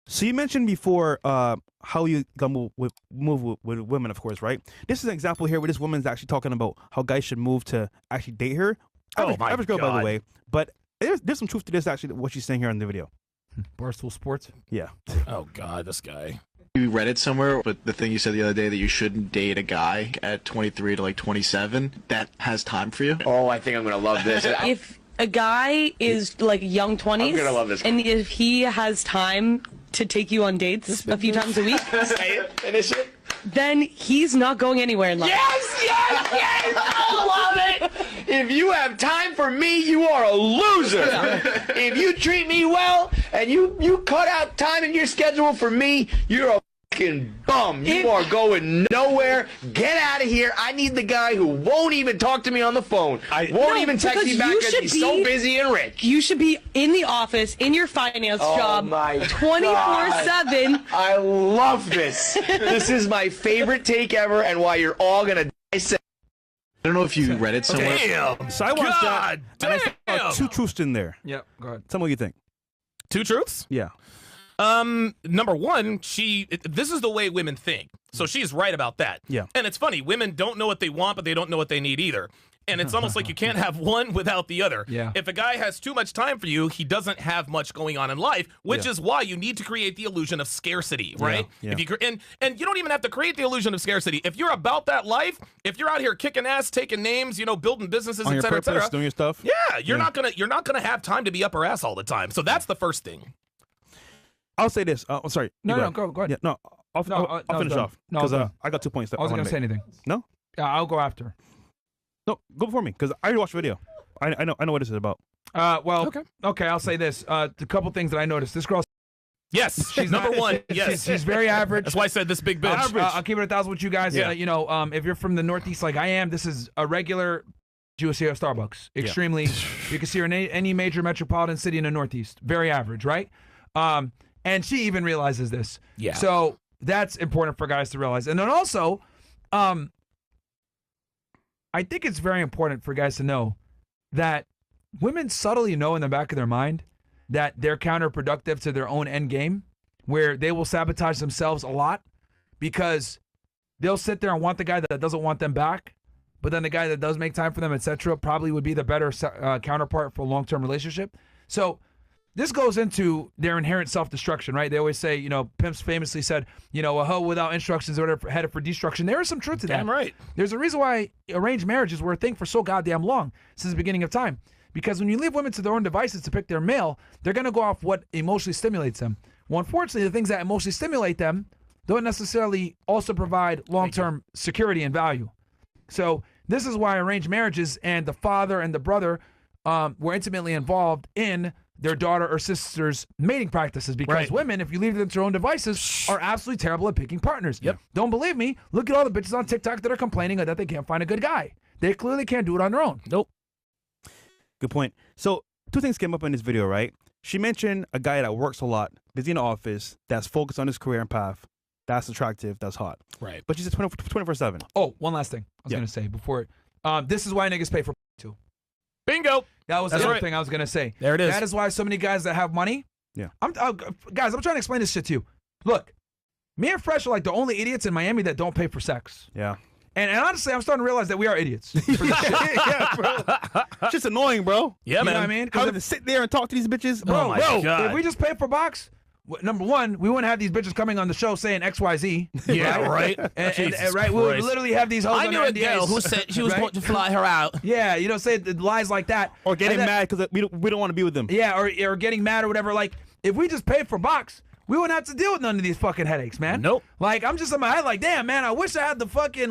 So you mentioned before how you gonna move with women, of course, right? This is an example here where this woman's actually talking about how guys should move to actually date her. Average girl, by the way. But there's some truth to this, actually, what she's saying here in the video. Barstool Sports? Yeah. Oh, God, this guy. You read it somewhere, but the thing you said the other day that you shouldn't date a guy at 23 to like 27 that has time for you. Oh, I think I'm gonna love this. If a guy is like young 20s, I'm gonna love this. and if he has time to take you on dates a few times a week, Say it, finish it. then he's not going anywhere in life. Yes! I love it! If you have time for me, you are a loser. If you treat me well and you cut out time in your schedule for me, you're a fucking bum. You are going nowhere. Get out of here. I need the guy who won't even talk to me on the phone. Won't even text me back because he's so busy and rich. You should be in the office, in your finance job, my 24/7. I love this. This is my favorite take ever and why you're all going to dissect. I don't know if you read it somewhere. Damn. So I watched that, and I damn. saw 2 truths in there. Yep, go ahead. Tell me what you think. 2 truths? Yeah. Number one, this is the way women think. So she's right about that. Yeah. And it's funny, women don't know what they want, but they don't know what they need either. And it's almost like you can't have one without the other. Yeah. If a guy has too much time for you, he doesn't have much going on in life, which is why you need to create the illusion of scarcity, right? Yeah. If you and you don't even have to create the illusion of scarcity. If you're about that life, if you're out here kicking ass, taking names, building businesses, On et your cetera, et purpose, cetera, doing your stuff. yeah, you're not gonna have time to be up her ass all the time. So that's the first thing. I'll say this. Sorry. No, You no, go ahead. Yeah, no, I'll finish done. off. No, Because done. I got 2 points. I wasn't going to say anything. No? Yeah, I'll go after. No, go before me, because I already watched the video. I know what this is about. Well, okay, I'll say this. A couple things that I noticed. This girl, Yes, she's number not- one. Yes, she's very average. That's why I said this big bitch. I'll keep it 1,000 with you guys. Yeah. If you're from the Northeast like I am, this is a regular you will see her at Starbucks. Extremely. You can see her in any major metropolitan city in the Northeast. Very average, right? And she even realizes this. Yeah. So that's important for guys to realize. And then also, I think it's very important for guys to know that women subtly know in the back of their mind that they're counterproductive to their own end game, where they will sabotage themselves a lot because they'll sit there and want the guy that doesn't want them back, but then the guy that does make time for them, etc., probably would be the better counterpart for a long-term relationship. So this goes into their inherent self-destruction, right? They always say, pimps famously said, a hoe without instructions is headed for destruction. There is some truth to that. Damn right. There's a reason why arranged marriages were a thing for so goddamn long, since the beginning of time. Because when you leave women to their own devices to pick their male, they're going to go off what emotionally stimulates them. Well, unfortunately, the things that emotionally stimulate them don't necessarily also provide long-term security and value. So this is why arranged marriages and the father and the brother were intimately involved in their daughter or sister's mating practices, because women, if you leave them to their own devices, are absolutely terrible at picking partners. Yep. Don't believe me? Look at all the bitches on TikTok that are complaining that they can't find a good guy. They clearly can't do it on their own. Nope. Good point. So 2 things came up in this video, right? She mentioned a guy that works a lot, busy in the office, that's focused on his career and path. That's attractive. That's hot. Right. But she said 24/7. Oh, one last thing I was going to say before. This is why niggas pay for too. Bingo. That was That's the other right. thing I was going to say. There it is. That is why so many guys that have money. Yeah. Guys, I'm trying to explain this shit to you. Look, me and Fresh are like the only idiots in Miami that don't pay for sex. Yeah. And honestly, I'm starting to realize that we are idiots for this shit. Yeah, bro. It's just annoying, bro. Yeah, You man. know what I mean? How Because to sit there and talk to these bitches? Oh my God. if we just pay for box, number one, we wouldn't have these bitches coming on the show saying XYZ. Yeah, right. And right, we would literally have these hoes I on knew their a girl NDAs. who said she was Right? going to fly her out. Yeah, say the lies like that. Or getting And then- mad because we don't want to be with them. Yeah, or getting mad or whatever. Like, if we just paid for box, we wouldn't have to deal with none of these fucking headaches, man. Nope. Like, I'm just in my head like, damn, man, I wish I had the fucking,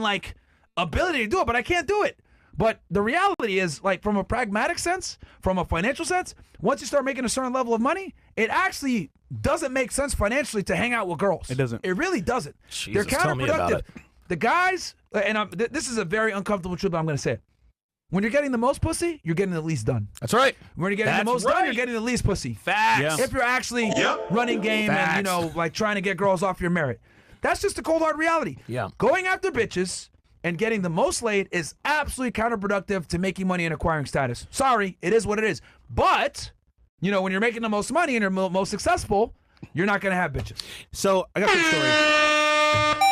ability to do it, but I can't do it. But the reality is, from a pragmatic sense, from a financial sense, once you start making a certain level of money, it actually doesn't make sense financially to hang out with girls. It doesn't. It really doesn't. Jesus, They're tell me about counterproductive. it. The guys, and this is a very uncomfortable truth, but I'm going to say it. When you're getting the most pussy, you're getting the least done. That's right. When you're getting That's the most done, right. you're getting the least pussy. Facts. Yeah. If you're actually running game Facts. and, trying to get girls off your merit. That's just the cold hard reality. Yeah. Going after bitches and getting the most laid is absolutely counterproductive to making money and acquiring status. Sorry, it is what it is. But, when you're making the most money and you're most successful, you're not gonna have bitches. So I got the story.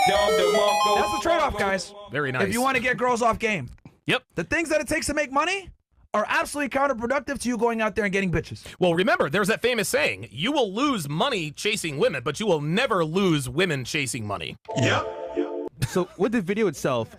That's the trade-off, guys. Very nice. If you want to get girls off game, Yep. the things that it takes to make money are absolutely counterproductive to you going out there and getting bitches. Well, remember, there's that famous saying, you will lose money chasing women, but you will never lose women chasing money. So with the video itself,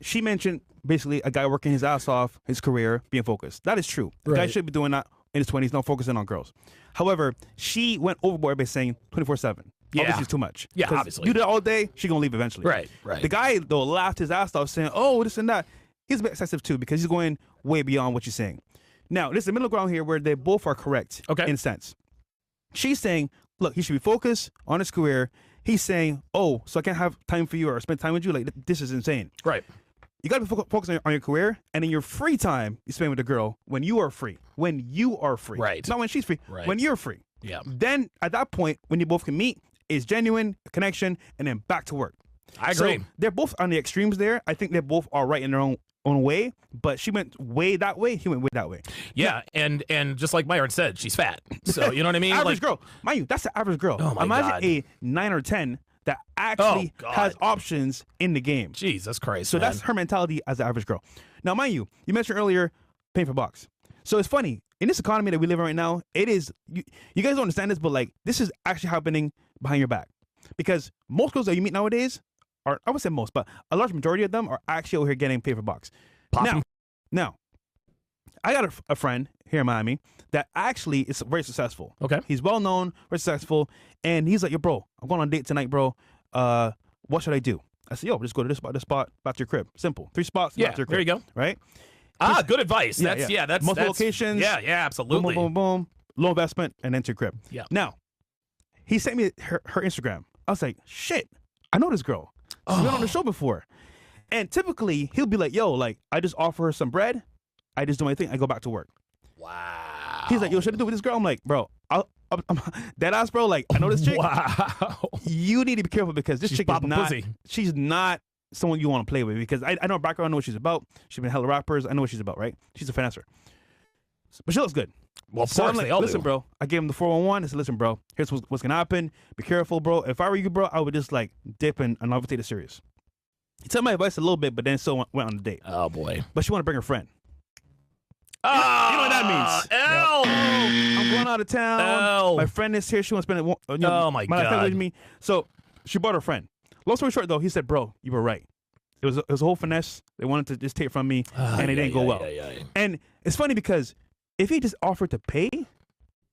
she mentioned basically a guy working his ass off, his career, being focused. That is true. The guy should be doing that in his 20s, not focusing on girls. However, she went overboard by saying 24/7. Yeah. Obviously, it's too much. Yeah, 'Cause obviously. You do that all day, she gonna leave eventually. Right. The guy, though, laughed his ass off saying, oh, this and that. He's a bit excessive, too, because he's going way beyond what you're saying. Now, there's a middle ground here where they both are correct in a sense. She's saying, look, he should be focused on his career. He's saying, oh, so I can't have time for you or spend time with you? Like, this is insane. Right. You got to be focused on your career, and in your free time, you spend with the girl when you are free. When you are free. Right. Not when she's free. Right. When you're free. Yeah. Then, at that point, when you both can meet, it's genuine connection, and then back to work. I agree. So they're both on the extremes there. I think they both are right in their own way, but she went way that way, he went way that way. Yeah, and just like Myron said, she's fat. So, you know what I mean? Average Like, girl. Mind you, that's the average girl. Oh, my Imagine God. a 9 or 10 that actually Oh, God. has options in the game. Jesus Christ, So man. that's her mentality as the average girl. Now, mind you, you mentioned earlier paying for box. So it's funny. In this economy that we live in right now, it is, you guys don't understand this, but like, this is actually happening behind your back. Because most girls that you meet nowadays, are, I would say most, but a large majority of them are actually over here getting paid for box. Now, I got a friend here in Miami that actually is very successful. Okay. He's well known, very successful, and he's like, yo, bro, I'm going on a date tonight, bro. What should I do? I said, yo, just go to this spot, back to your crib. Simple. 3 spots, Yeah, back to your crib. there you go. Right? Good advice. That's Multiple that's, locations. Yeah, absolutely. Boom, boom, boom, boom. Low investment, and then to your crib. Yeah. Now, he sent me her Instagram. I was like, shit, I know this girl. She's been on the show before. And typically, he'll be like, yo, like, I just offer her some bread. I just do my thing. I go back to work. Wow. He's like, yo, should I do with this girl? I'm like, bro, I'm dead ass, bro. Like, I know this chick. Wow. You need to be careful because this She's chick is popping not. pussy. She's not someone you want to play with because I know her background. I know what she's about. She's been hella rappers. I know what she's about, right? She's a finesser. But she looks good. Well, of So course, I'm like, they all listen, do. bro. I gave him the 411. I said, listen, bro. Here's what's gonna happen. Be careful, bro. If I were you, bro, I would just like dip and not take it serious. He took my advice a little bit, but then still went on the date. Oh, boy. But she wanted to bring her friend. Oh, You know what that means? L. I'm going out of town. Oh. My friend is here. She wants to spend Oh, my night God. with me. So she brought her friend. Long story short, though, he said, bro, you were right. It was a whole finesse. They wanted to just take it from me, and it didn't go well. And it's funny because if he just offered to pay,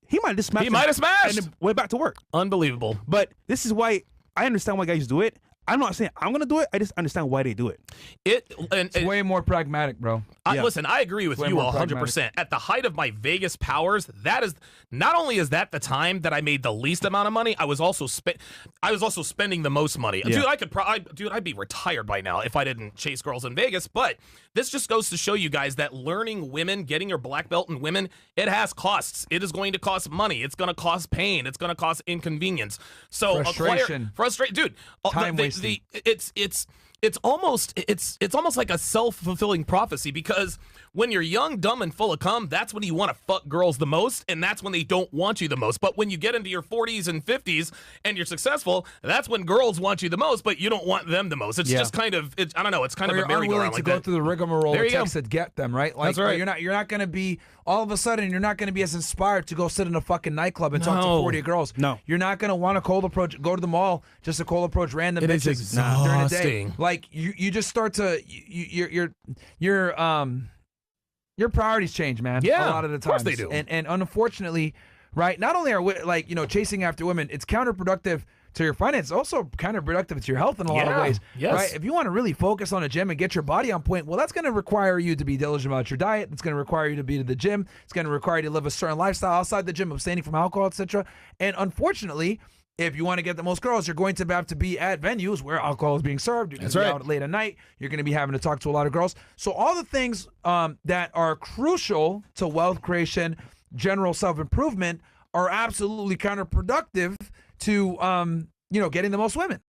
he might have just smashed. He might have smashed. and then went back to work. Unbelievable. But this is why I understand why guys do it. I'm not saying I'm gonna do it. I just understand why they do it. It's way more pragmatic, bro. Yeah. Listen, I agree with Way you more 100%. At the height of my Vegas powers, that is not only is that the time that I made the least amount of money, I was also spending the most money. Yeah. Dude, I'd be retired by now if I didn't chase girls in Vegas. But this just goes to show you guys that learning women, getting your black belt in women, it has costs. It is going to cost money. It's going to cost pain. It's going to cost inconvenience. So Frustration. dude. Time wasting. It's almost like a self-fulfilling prophecy because when you're young, dumb, and full of cum, that's when you want to fuck girls the most, and that's when they don't want you the most. But when you get into your 40s and 50s and you're successful, that's when girls want you the most, but you don't want them the most. It's just kind of, I don't know, it's kind Or of a you're unwilling merry-go-round to like go that. through the rigmarole There it you go. takes to get them, right? Like, That's right. You're not going to be all of a sudden. You're not going to be as inspired to go sit in a fucking nightclub and talk to No. 40 girls. No. You're not going to want to cold approach, go to the mall just to cold approach random It is bitches during the day. exhausting. Like you just start to your priorities change, man. Yeah, a lot of the of course times they do. And unfortunately, right? Not only are chasing after women, it's counterproductive to your finances, also counterproductive to your health in a lot of Yeah, ways. yes. Right? If you want to really focus on a gym and get your body on point, well, that's going to require you to be diligent about your diet. It's going to require you to be to the gym. It's going to require you to live a certain lifestyle outside the gym, abstaining from alcohol, etc. And unfortunately, if you want to get the most girls, you're going to have to be at venues where alcohol is being served. You're going to be out late at night. You're going to be having to talk to a lot of girls. So all the things that are crucial to wealth creation, general self-improvement, are absolutely counterproductive to getting the most women.